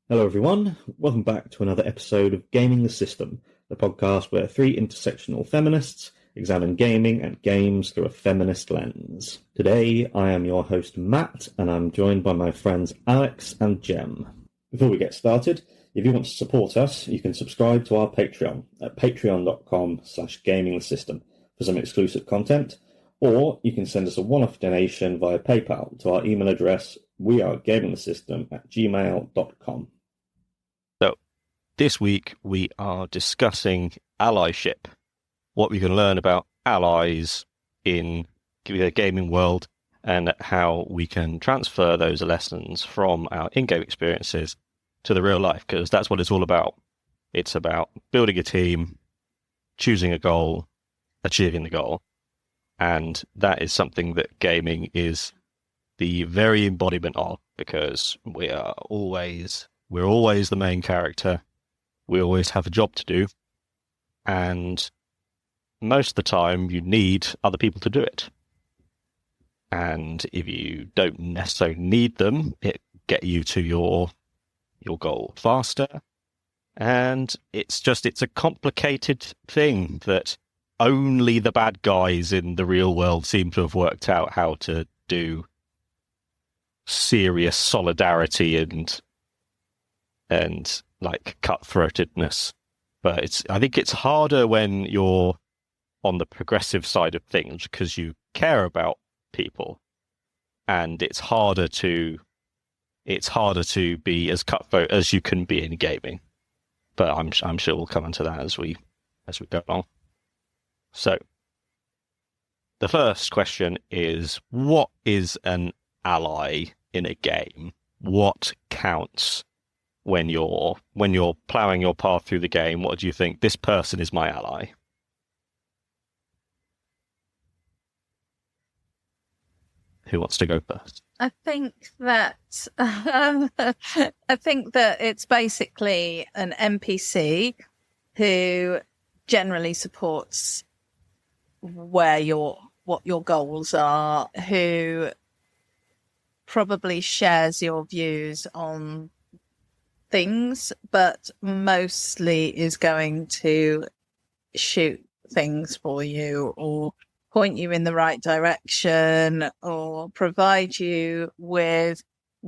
Hello, everyone. Welcome back to another episode of Gaming the System, the podcast where three intersectional feminists examine gaming and games through a feminist lens. Today, I am your host, Matt, and I'm joined by my friends Alex and Jem. Before we get started, if you want to support us, you can subscribe to our Patreon at patreon.com/gamingthesystem for some exclusive content, or you can send us a one-off donation via PayPal to our email address, wearegamingthesystem@gmail.com. So, this week we are discussing allyship, what we can learn about allies in the gaming world, and how we can transfer those lessons from our in-game experiences to the real life, because that's what it's all about. It's about building a team, choosing a goal, achieving the goal, and that is something that gaming is the very embodiment of, because we're always the main character. We always have a job to do, and most of the time you need other people to do it. And if you don't necessarily need them, it get you to your goal faster. And it's a complicated thing that only the bad guys in the real world seem to have worked out how to do serious solidarity and like cutthroatedness. But I think it's harder when you're on the progressive side of things, because you care about people, and it's harder to be as cutthroat as you can be in gaming. But I'm sure we'll come into that as we go along. So the first question is, what is an ally in a game? What counts when you're plowing your path through the game? What do you think? This person is my ally. Who wants to go first? I think that it's basically an NPC who generally supports what your goals are, who probably shares your views on things, but mostly is going to shoot things for you, or point you in the right direction, or provide you with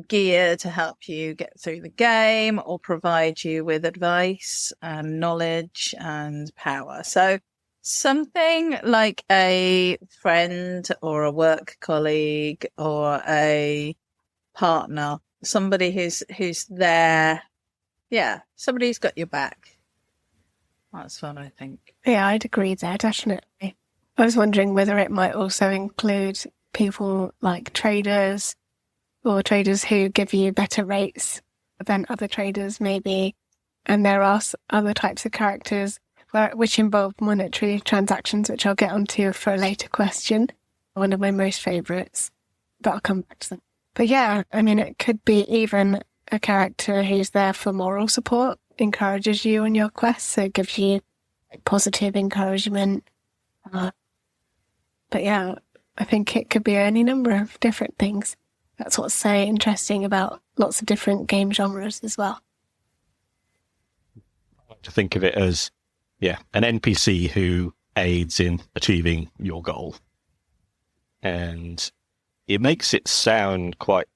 gear to help you get through the game, or provide you with advice and knowledge and power. So something like a friend or a work colleague or a partner, somebody who's there. Yeah, somebody who's got your back. That's what I think. Yeah, I'd agree there, definitely. I was wondering whether it might also include people like traders, or traders who give you better rates than other traders maybe. And there are other types of characters which involve monetary transactions, which I'll get onto for a later question. One of my most favourites, but I'll come back to them. But yeah, I mean, it could be even a character who's there for moral support, encourages you on your quest, so gives you positive encouragement. But yeah, I think it could be any number of different things. That's what's so interesting about lots of different game genres as well. I like to think of it as, an NPC who aids in achieving your goal. And it makes it sound quite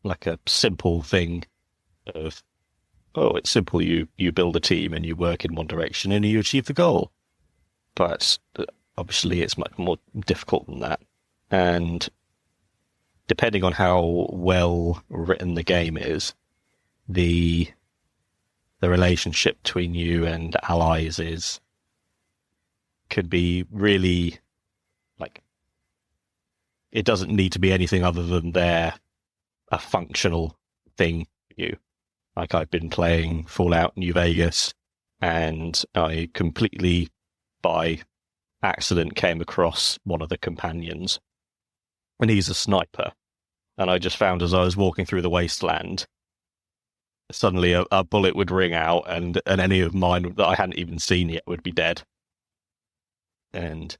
like a simple thing of, it's simple, you build a team and you work in one direction and you achieve the goal. But obviously it's much more difficult than that. And depending on how well written the game is, the relationship between you and allies could be really, like, it doesn't need to be anything other than they're a functional thing for you. Like, I've been playing Fallout New Vegas, and I completely by accident came across one of the companions, and he's a sniper. And I just found, as I was walking through the wasteland, suddenly a bullet would ring out, and any of mine that I hadn't even seen yet would be dead. And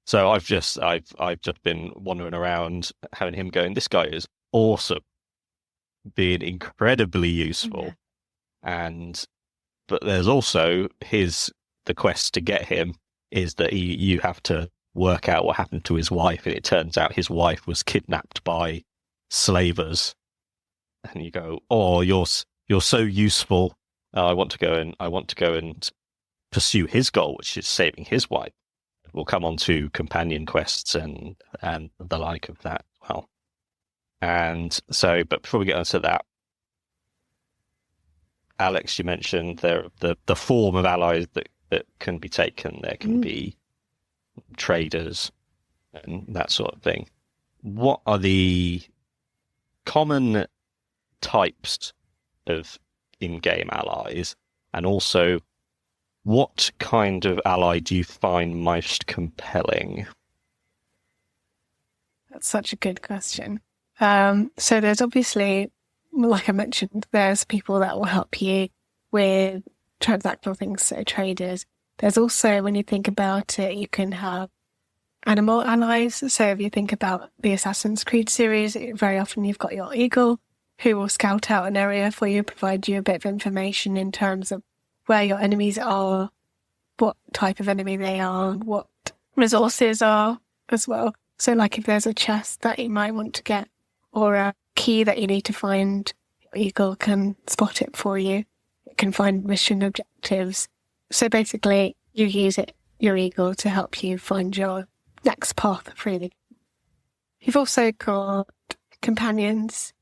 so I've just been wandering around, having him going, this guy is awesome, being incredibly useful. But there's also the quest to get him is that you have to work out what happened to his wife, and it turns out his wife was kidnapped by slavers. And you go, oh, you're so useful. I want to go and pursue his goal, which is saving his wife. We'll come on to companion quests and the like of that as well. And so, but before we get onto that, Alex, you mentioned the form of allies that can be taken. There can be traders and that sort of thing. What are the common types of in-game allies, and also what kind of ally do you find most compelling? That's such a good question. So there's obviously, like I mentioned, there's people that will help you with transactional things, so traders. There's also, when you think about it, you can have animal allies. So if you think about the Assassin's Creed series, very often you've got your eagle who will scout out an area for you, provide you a bit of information in terms of where your enemies are, what type of enemy they are, what resources are as well. So like if there's a chest that you might want to get or a key that you need to find, your eagle can spot it for you. It can find mission objectives. So basically you use your eagle to help you find your next path through the game. You've also got companions,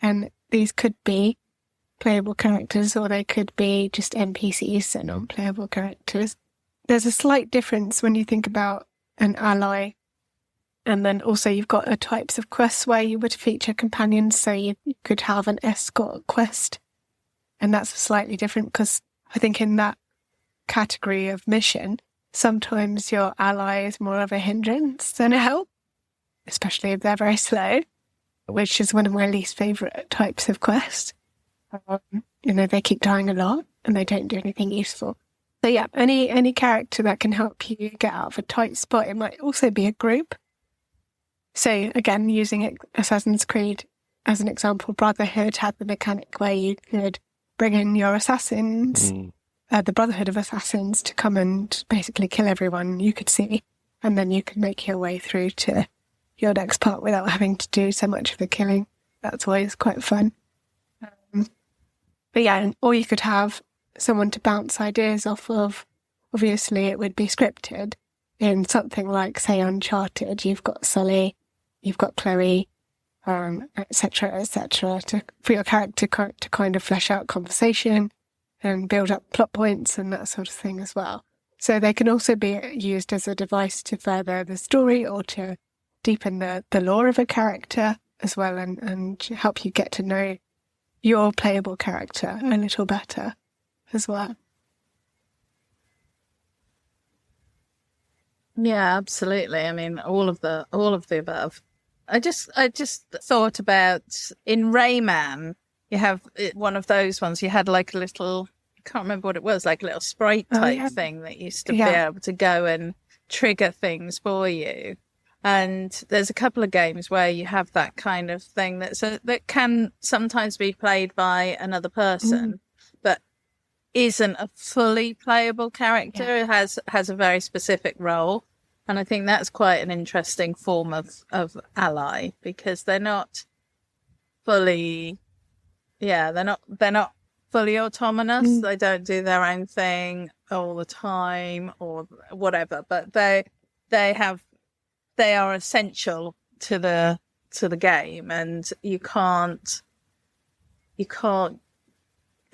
and these could be playable characters or they could be just NPCs, so non-playable characters. There's a slight difference when you think about an ally, and then also you've got types of quests where you would feature companions, so you could have an escort quest, and that's slightly different because I think in that category of mission, sometimes your ally is more of a hindrance than a help, especially if they're very slow, which is one of my least favourite types of quests. They keep dying a lot and they don't do anything useful. So yeah, any character that can help you get out of a tight spot. It might also be a group. So again, using Assassin's Creed as an example, Brotherhood had the mechanic where you could bring in your assassins, the Brotherhood of Assassins, to come and basically kill everyone you could see, and then you could make your way through to your next part without having to do so much of the killing. That's always quite fun. But yeah, or you could have someone to bounce ideas off of. Obviously, it would be scripted. In something like, say, Uncharted, you've got Sully, you've got Chloe, etc., for your character to kind of flesh out conversation and build up plot points and that sort of thing as well. So they can also be used as a device to further the story or to deepen the lore of a character as well, and help you get to know your playable character a little better as well. Yeah, absolutely. I mean, all of the above. I just thought about in Rayman, you have one of those ones. You had like a little, I can't remember what it was, like a little sprite type thing that used to be able to go and trigger things for you. And there's a couple of games where you have that kind of thing that can sometimes be played by another person, but isn't a fully playable character. Yeah. It has a very specific role. And I think that's quite an interesting form of ally, because they're not fully, they're not fully autonomous. They don't do their own thing all the time or whatever, but they are essential to the game, and you can't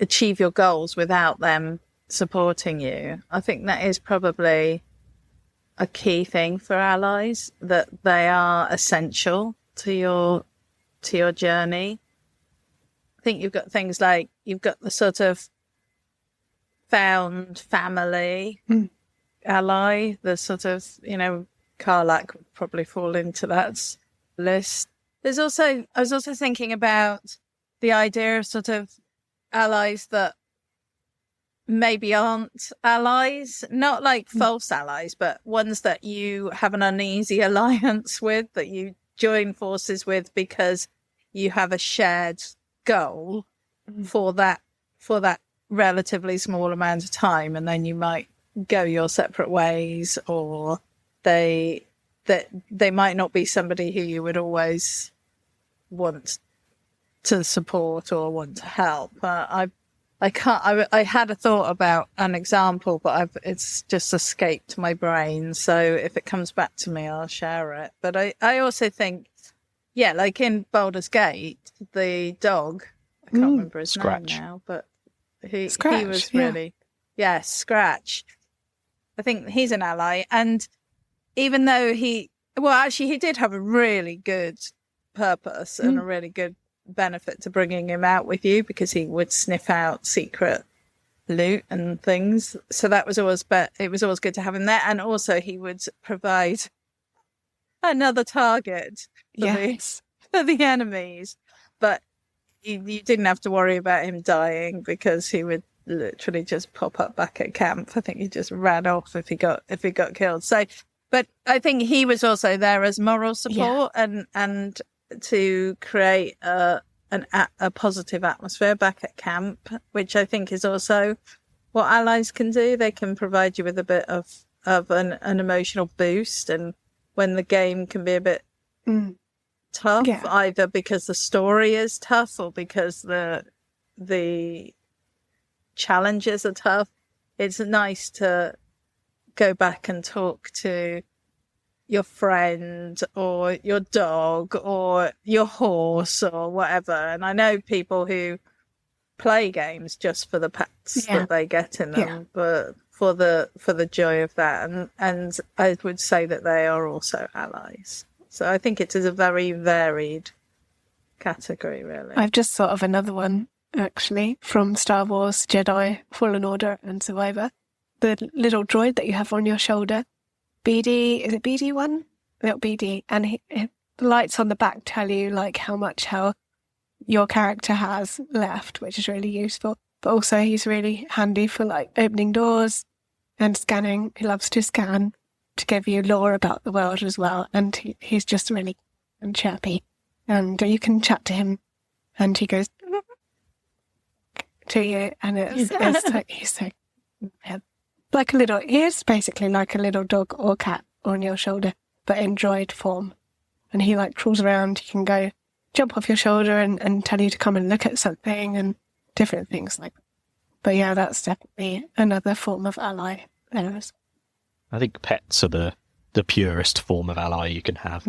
achieve your goals without them supporting you. I think that is probably a key thing for allies, that they are essential to your journey. I think you've got things like, you've got the sort of found family ally, the sort of, Karlak would probably fall into that list. I was also thinking about the idea of sort of allies that maybe aren't allies, not like false allies, but ones that you have an uneasy alliance with, that you join forces with because you have a shared goal for that for that relatively small amount of time, and then you might go your separate ways, or they might not be somebody who you would always want to support or want to help. I can't. I had a thought about an example, but it's just escaped my brain. So if it comes back to me, I'll share it. But I also think, yeah, like in Baldur's Gate, the dog, I can't remember his Scratch. name now, but he Scratch, was yeah. really, Scratch. I think he's an ally. And even though he did have a really good purpose and a really good benefit to bringing him out with you, because he would sniff out secret loot and things. So that was always, it was always good to have him there. And also he would provide another target for the enemies. But you didn't have to worry about him dying, because he would literally just pop up back at camp. I think he just ran off if he got killed. So, but I think he was also there as moral support and to create a positive atmosphere back at camp, which I think is also what allies can do. They can provide you with a bit of an emotional boost, and when the game can be a bit tough, either because the story is tough or because the challenges are tough, it's nice to go back and talk to your friend or your dog or your horse or whatever. And I know people who play games just for the pets that they get in them, but for the joy of that. And I would say that they are also allies. So I think it is a very varied category, really. I've just thought of another one, actually, from Star Wars Jedi, Fallen Order and Survivor. The little droid that you have on your shoulder, BD, is it BD1? Little BD. And the lights on the back tell you like how much health your character has left, which is really useful. But also he's really handy for like opening doors and scanning. He loves to scan to give you lore about the world as well. And he's just really and chirpy. And you can chat to him and he goes to you, and he's so like a little, he is basically like a little dog or cat on your shoulder, but in droid form. And he like crawls around. He can go jump off your shoulder and tell you to come and look at something and different things like that. But yeah, that's definitely another form of ally there. I think pets are the purest form of ally you can have,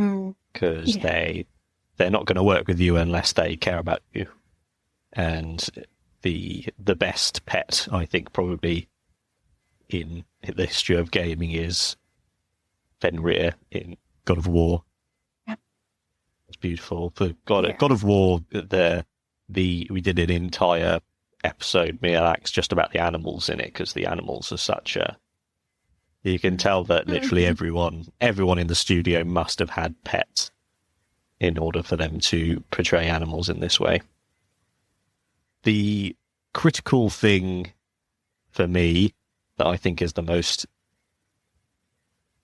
because they're not going to work with you unless they care about you. And the best pet, I think, probably in the history of gaming is Fenrir in God of War. Yep. It's beautiful. For God of War, we did an entire episode, me and Alex, just about the animals in it, because the animals are such a... You can tell that literally everyone in the studio must have had pets in order for them to portray animals in this way. The critical thing for me that I think is the most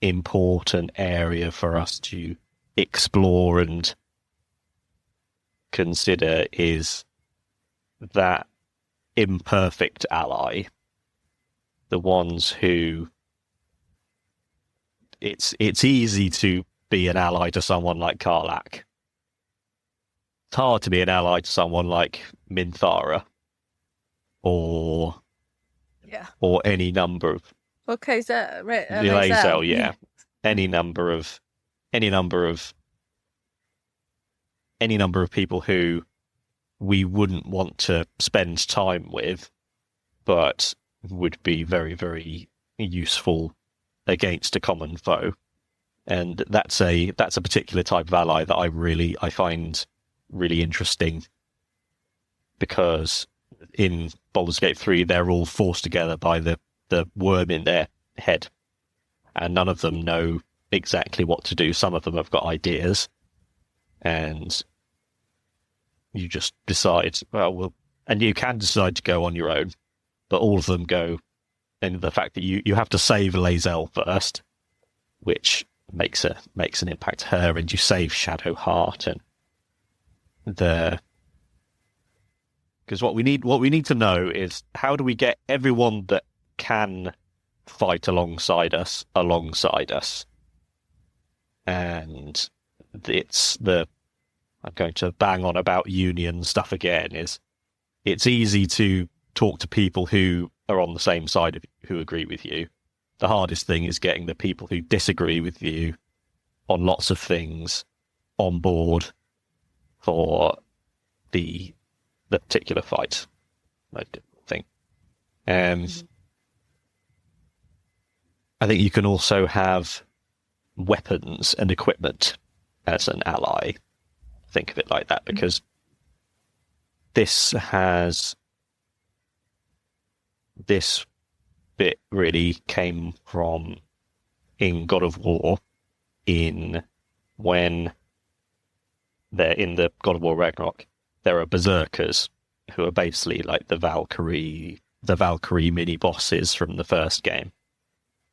important area for us to explore and consider is that imperfect ally, the ones who it's easy to be an ally to someone like Karlach. It's hard to be an ally to someone like Minthara or any number of Lae'zel, any number of people who we wouldn't want to spend time with, but would be very, very useful against a common foe. And that's a particular type of ally that I find really interesting, because in Baldur's Gate 3 they're all forced together by the worm in their head, and none of them know exactly what to do. Some of them have got ideas, and you just decide, and you can decide to go on your own, but all of them go. And the fact that you have to save Lae'zel first, which makes an impact to her, and you save Shadowheart, and Because what we need to know is, how do we get everyone that can fight alongside us? And I'm going to bang on about union stuff again, is it's easy to talk to people who are on the same side of you, who agree with you. The hardest thing is getting the people who disagree with you on lots of things on board for the particular fight, I think. I think you can also have weapons and equipment as an ally. Think of it like that, because this bit really came from in God of War, when they're in the God of War Ragnarok, there are berserkers who are basically like the Valkyrie mini bosses from the first game,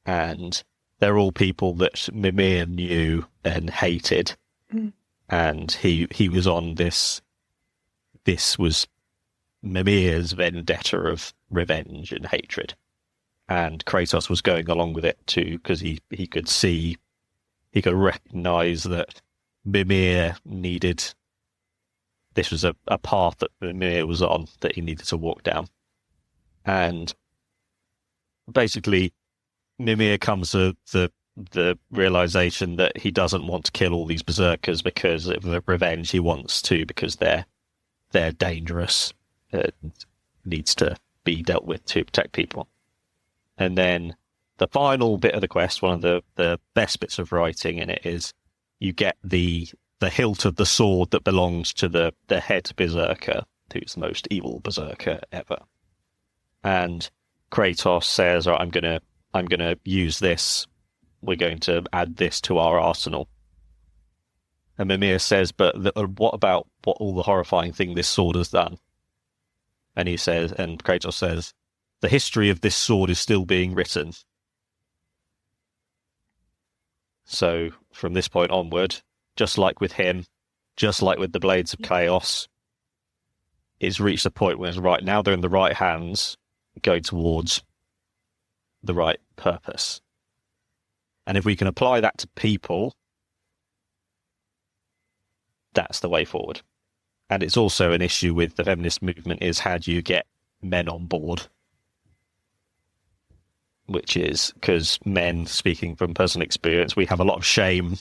and they're all people that Mimir knew and hated, and he was on this. This was Mimir's vendetta of revenge and hatred, and Kratos was going along with it too, because he could recognize that Mimir needed. This was a path that Mimir was on that he needed to walk down. And basically, Mimir comes to the realization that he doesn't want to kill all these berserkers because of the revenge he wants to, because they're dangerous. It needs to be dealt with to protect people. And then the final bit of the quest, one of the best bits of writing in it, is you get the hilt of the sword that belongs to the head berserker, who's the most evil berserker ever. And Kratos says, "All right, I'm gonna use this. We're going to add this to our arsenal." And Mimir says, "But what about all the horrifying thing this sword has done?" And Kratos says, "The history of this sword is still being written." So from this point onward, just like with him, just like with the Blades of Chaos, it's reached a point where it's right now they're in the right hands, going towards the right purpose. And if we can apply that to people, that's the way forward. And it's also an issue with the feminist movement, is how do you get men on board? Which is because men, speaking from personal experience, we have a lot of shame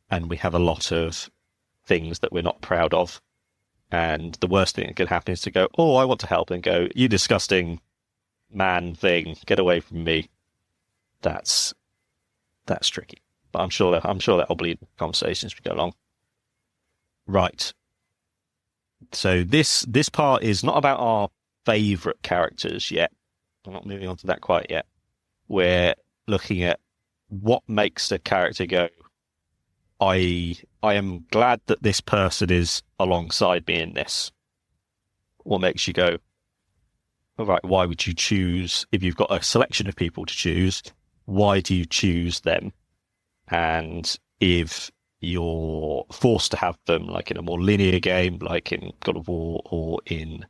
and we have a lot of things that we're not proud of. And the worst thing that can happen is to go, "Oh, I want to help," and go, "You disgusting man thing, get away from me." That's tricky. But I'm sure that'll bleed conversations as we go along. Right. So this part is not about our favourite characters yet. I'm not moving on to that quite yet. We're looking at what makes a character go, I am glad that this person is alongside me in this. What makes you go, all right, why would you choose, if you've got a selection of people to choose, why do you choose them? And if you're forced to have them, like in a more linear game, like in God of War or in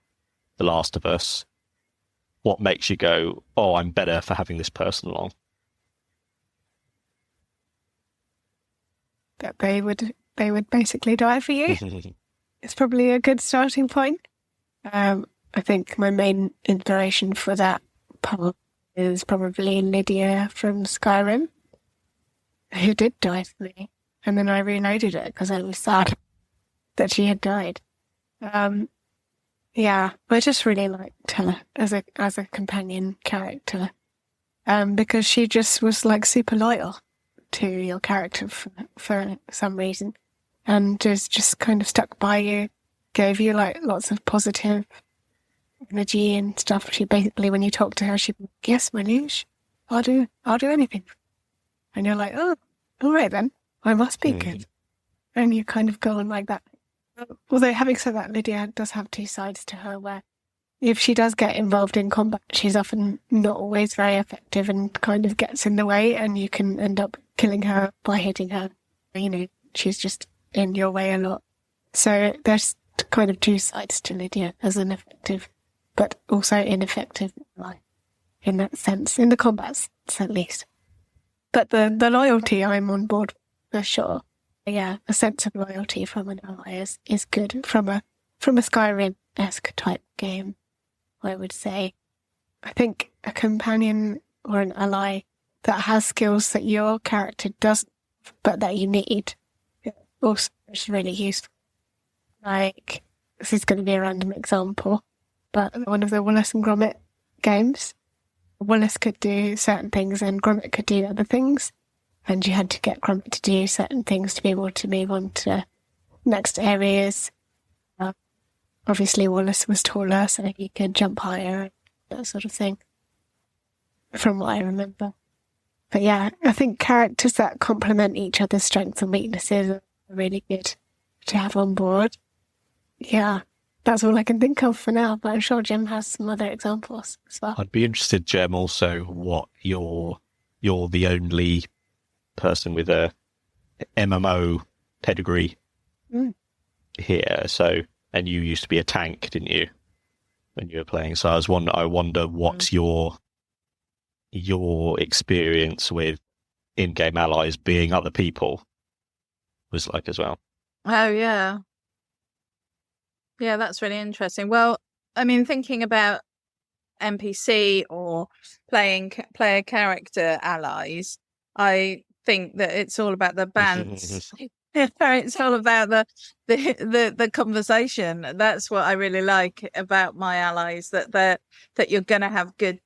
The Last of Us, what makes you go, oh, I'm better for having this person along? That they would basically die for you. It's probably a good starting point. I think my main inspiration for that part is probably Lydia from Skyrim, who did die for me. And then I reloaded it because I was sad that she had died. Yeah, I just really liked her as a companion character, because she just was like super loyal to your character for some reason, and just kind of stuck by you, gave you like lots of positive energy and stuff. She basically, when you talk to her, she'd be like, "Yes, Manouche, I'll do anything," and you're like, "Oh, all right then, I must be good," and you kind of go on like that. Although having said that, Lydia does have two sides to her, where if she does get involved in combat, she's often not always very effective and kind of gets in the way, and you can end up killing her by hitting her. You know, she's just in your way a lot. So there's kind of two sides to Lydia as an effective, but also ineffective ally in that sense, in the combat sense at least. But the loyalty, I'm on board for sure. Yeah, a sense of loyalty from an ally is good from a Skyrim-esque type game, I would say. I think a companion or an ally that has skills that your character doesn't, but that you need, also is really useful. Like, this is going to be a random example, but one of the Wallace and Gromit games, Wallace could do certain things and Gromit could do other things, and you had to get Gromit to do certain things to be able to move on to next areas. Obviously, Wallace was taller, so he could jump higher, that sort of thing, from what I remember. But yeah, I think characters that complement each other's strengths and weaknesses are really good to have on board. Yeah, that's all I can think of for now, but I'm sure Jim has some other examples as well. I'd be interested, Jem, also what you're the only person with a MMO pedigree here. So, and you used to be a tank, didn't you, when you were playing? So I wonder what your experience with in-game allies being other people was like as well. Oh, yeah. Yeah, that's really interesting. Well, I mean, thinking about NPC or player character allies, I think that it's all about the bands. It's all about the conversation. That's what I really like about my allies, that you're going to have good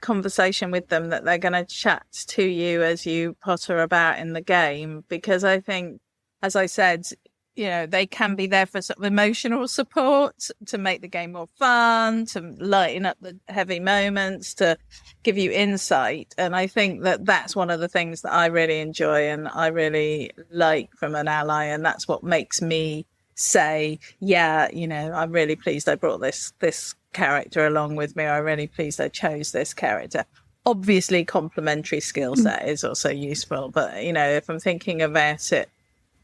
conversation with them, that they're going to chat to you as you potter about in the game, because I think, as I said, you know, they can be there for sort of emotional support, to make the game more fun, to lighten up the heavy moments, to give you insight. And I think that that's one of the things that I really enjoy and I really like from an ally. And that's what makes me say, yeah, you know, I'm really pleased I brought this character along with me. I'm really pleased I chose this character. Obviously, complementary skill set is also useful. But, you know, if I'm thinking about it,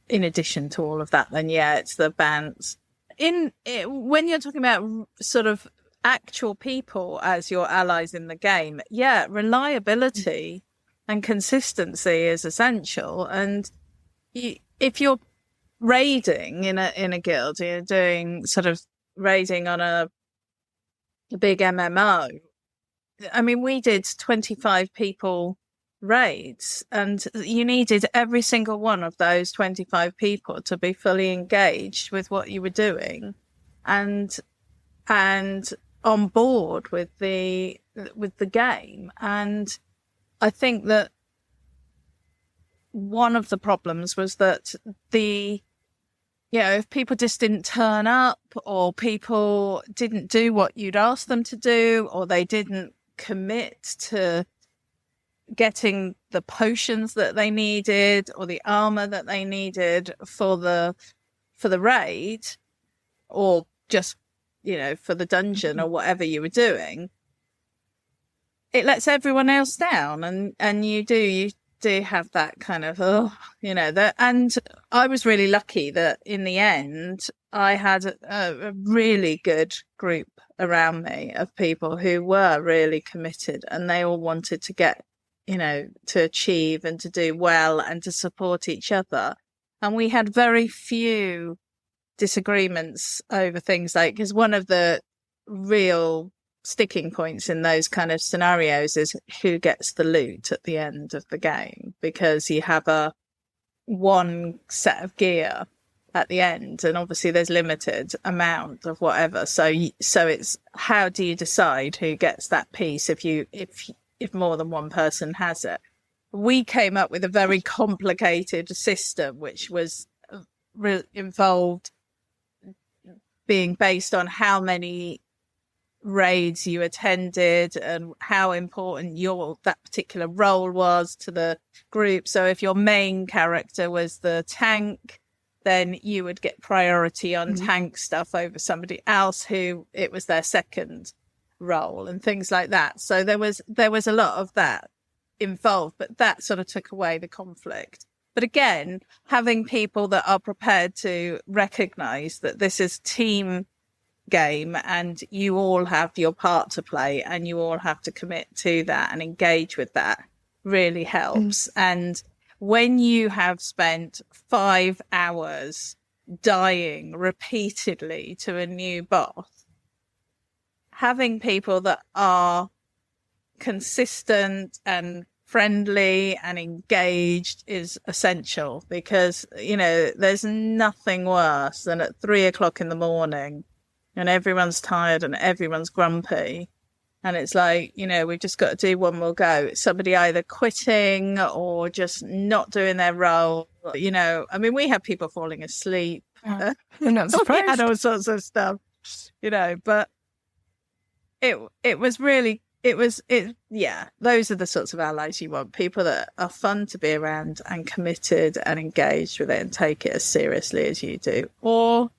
in addition to all of that, then yeah, it's the bands. When you're talking about sort of actual people as your allies in the game, yeah, reliability and consistency is essential. And if you're raiding in a guild, you're doing sort of raiding on a big MMO. I mean, we did 25 people raids, and you needed every single one of those 25 people to be fully engaged with what you were doing and on board with the game. And I think that one of the problems was that if people just didn't turn up, or people didn't do what you'd asked them to do, or they didn't commit to getting the potions that they needed or the armor that they needed for the raid, or just, you know, for the dungeon or whatever you were doing, it lets everyone else down. And you do have that kind of, and I was really lucky that in the end I had a really good group around me of people who were really committed, and they all wanted to get, you know, to achieve and to do well and to support each other. And we had very few disagreements over things like, because one of the real sticking points in those kind of scenarios is who gets the loot at the end of the game, because you have one set of gear at the end, and obviously there's limited amount of whatever. So it's, how do you decide who gets that piece if more than one person has it? We came up with a very complicated system, which was involved being based on how many raids you attended and how important that particular role was to the group. So if your main character was the tank, then you would get priority on tank stuff over somebody else who it was their second role, and things like that. So there was a lot of that involved, but that sort of took away the conflict. But again, having people that are prepared to recognize that this is team game and you all have your part to play and you all have to commit to that and engage with that really helps. And when you have spent 5 hours dying repeatedly to a new boss, having people that are consistent and friendly and engaged is essential, because there's nothing worse than at 3 o'clock in the morning and everyone's tired and everyone's grumpy and it's like, we've just got to do one more go. It's somebody either quitting or just not doing their role. We had people falling asleep. I'm not surprised. We had all sorts of stuff, but it was really, those are the sorts of allies you want. People that are fun to be around and committed and engaged with it and take it as seriously as you do, or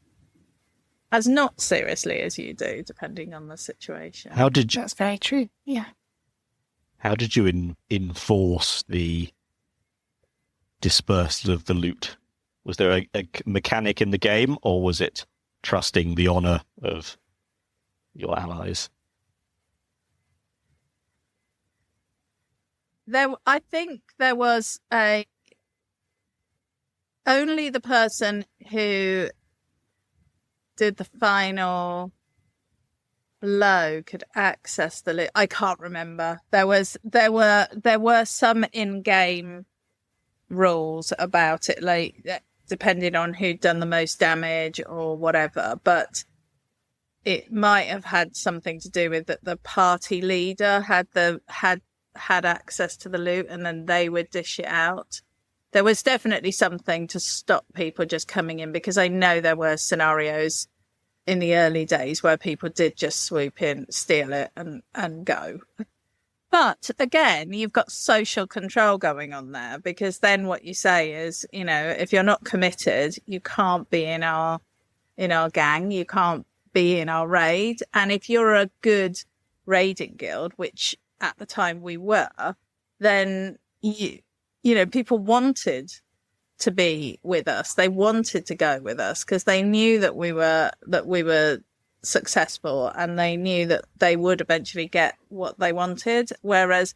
as not seriously as you do, depending on the situation. That's very true. Yeah. How did you enforce the dispersal of the loot? Was there a mechanic in the game, or was it trusting the honor of your allies? I think there was only the person who did the final blow could access the loot. I can't remember. There were some in-game rules about it, like depending on who'd done the most damage or whatever, but it might have had something to do with that the party leader had access to the loot and then they would dish it out. There was definitely something to stop people just coming in, because I know there were scenarios in the early days where people did just swoop in, steal it and go. But again, you've got social control going on there, because then what you say is, if you're not committed, you can't be in our gang, you can't be in our raid. And if you're a good raiding guild, which at the time we were, then people wanted to be with us. They wanted to go with us because they knew that we were successful and they knew that they would eventually get what they wanted. Whereas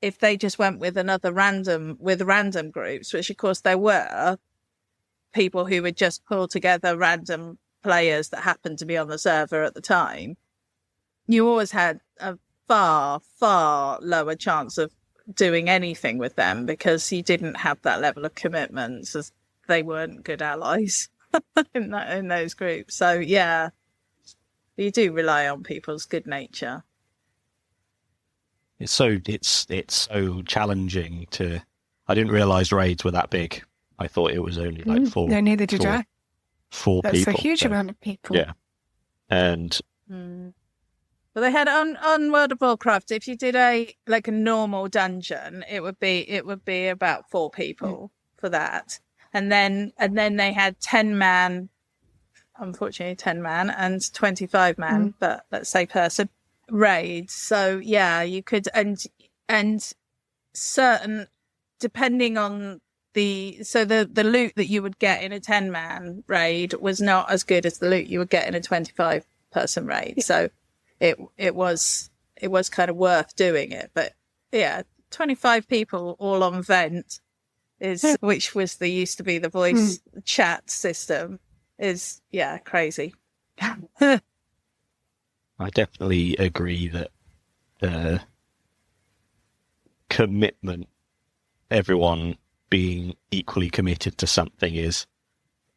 if they just went with random groups, which of course there were people who would just pull together random players that happened to be on the server at the time, you always had a far, far lower chance of doing anything with them, because you didn't have that level of commitment, as they weren't good allies in those groups. So yeah, you do rely on people's good nature. It's so challenging to. I didn't realise raids were that big. I thought it was only like four. No, neither did I. Four That's people. That's a huge amount of people. Yeah, and. But they had on World of Warcraft, if you did a normal dungeon, it would be about 4 people for that. And then they had 10-man, unfortunately 10-man and 25-man, but let's say person raids. So yeah, you could and certain, depending on the loot that you would get in a 10-man raid was not as good as the loot you would get in a 25-person raid. So it was kind of worth doing it. But yeah, 25 people all on Vent which used to be the voice chat system, is crazy. I definitely agree that commitment, everyone being equally committed to something, is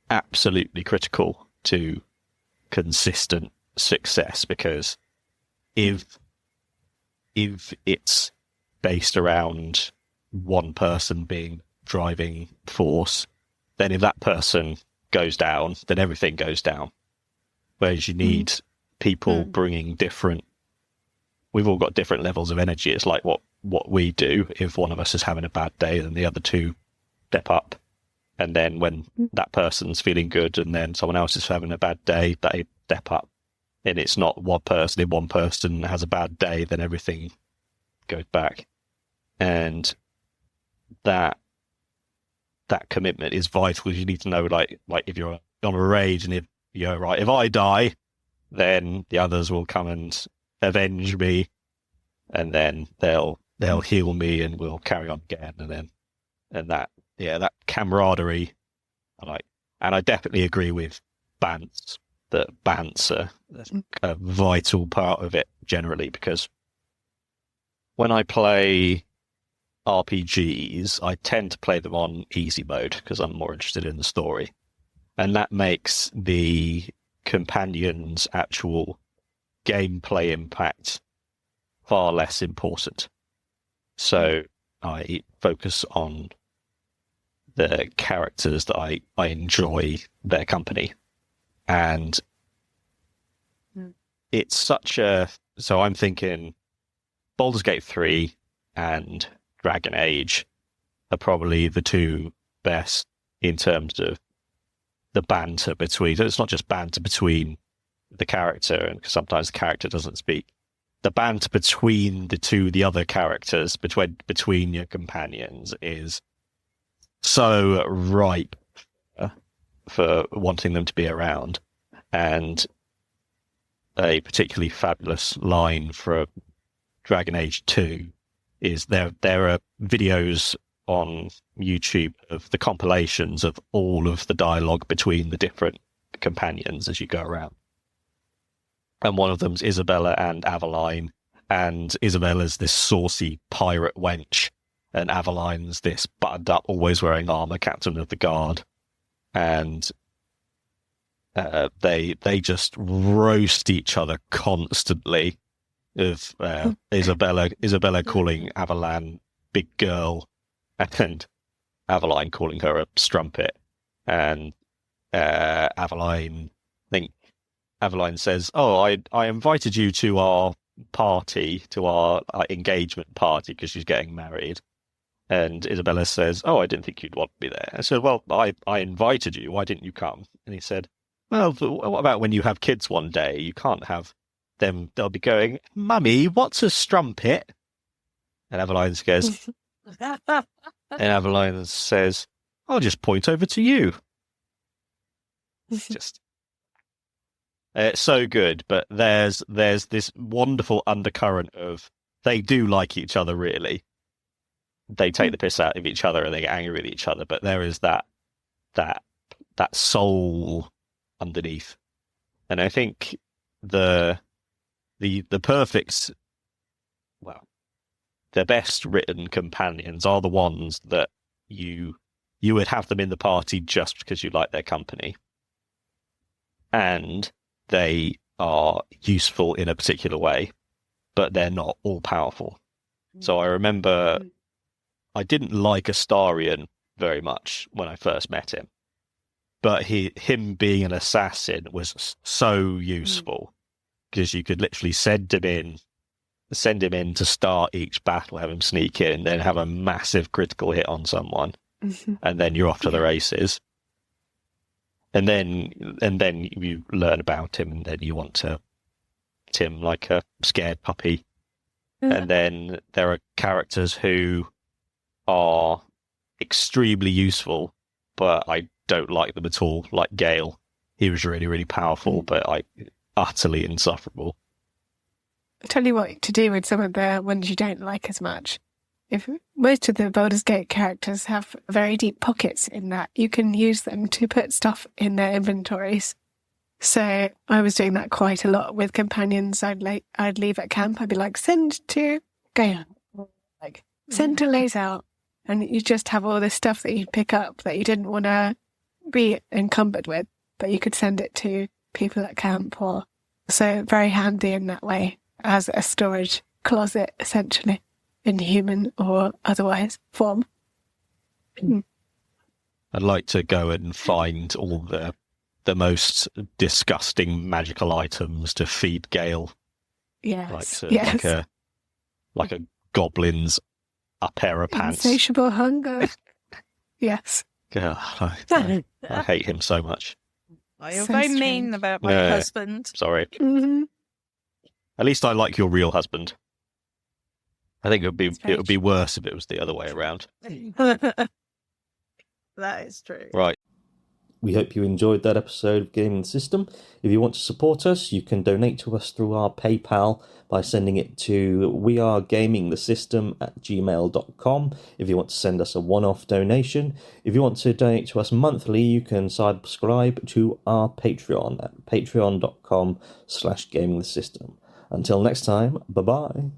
absolutely critical to consistent success, because if it's based around one person being driving force, then if that person goes down, then everything goes down. Whereas you need people bringing different. We've all got different levels of energy. It's like what we do. If one of us is having a bad day, then the other two step up. And then when that person's feeling good and then someone else is having a bad day, they step up. And it's not one person. If one person has a bad day, then everything goes back. And that that commitment is vital. You need to know, like if you're on a raid, and if you're right, if I die, then the others will come and avenge me, and then they'll heal me, and we'll carry on again, and that camaraderie, I like. And I definitely agree with bants, that bants are a vital part of it generally, because when I play RPGs, I tend to play them on easy mode because I'm more interested in the story. And that makes the companion's actual gameplay impact far less important. So I focus on the characters that I enjoy their company. And it's such a... So I'm thinking Baldur's Gate 3 and Dragon Age are probably the two best in terms of the banter between... It's not just banter between the character, and sometimes the character doesn't speak. The banter between the other characters, between your companions, is so ripe for wanting them to be around. And a particularly fabulous line for Dragon Age 2 is there are videos on YouTube of the compilations of all of the dialogue between the different companions as you go around. And one of them's Isabella and Aveline, and Isabella's this saucy pirate wench, and Aveline's this buttoned up, always wearing armor captain of the guard. And they just roast each other constantly. Of Isabella calling Aveline big girl, and Aveline calling her a strumpet, and Aveline says, "Oh, I invited you to our party, to our engagement party, because she's getting married." And Isabella says, "Oh, I didn't think you'd want me there." I said, "Well, I invited you. Why didn't you come?" And he said, "Well, what about when you have kids one day? You can't have them. They'll be going, 'Mummy, what's a strumpet?'" And Aveline says, "I'll just point over to you." Just, it's so good. But there's this wonderful undercurrent of they do like each other, really. They take the piss out of each other and they get angry with each other, but there is that soul underneath. And I think the perfect, well, the best written companions are the ones that you would have them in the party just because you like their company, and they are useful in a particular way, but they're not all powerful. So I remember I didn't like Astarion very much when I first met him, but him being an assassin was so useful, because you could literally send him in to start each battle, have him sneak in, then have a massive critical hit on someone, and then you're off to the races. And then you learn about him, and then you want to treat him like a scared puppy. And then there are characters who are extremely useful, but I don't like them at all, like Gale. He was really, really powerful, but utterly insufferable. I'll tell you what to do with some of the ones you don't like as much. If most of the Baldur's Gate characters have very deep pockets in that, you can use them to put stuff in their inventories. So I was doing that quite a lot with companions. I'd leave at camp. I'd be like, send to Gale, like send to Lae'zel, and you just have all this stuff that you'd pick up that you didn't want to be encumbered with, but you could send it to people at camp, or so very handy in that way as a storage closet, essentially, in human or otherwise form. I'd like to go and find all the most disgusting magical items to feed Gale. Yes. Like a goblin's a pair of pants. Insatiable hunger. Yes. God, I hate him so much. Oh, you're So very strange. mean about my husband. Sorry. Mm-hmm. At least I like your real husband. I think it would be worse if it was the other way around. That is true. Right. We hope you enjoyed that episode of Gaming the System. If you want to support us, you can donate to us through our PayPal by sending it to wearegamingthesystem@gmail.com if you want to send us a one-off donation. If you want to donate to us monthly, you can subscribe to our Patreon at patreon.com/gamingthesystem. Until next time, bye-bye.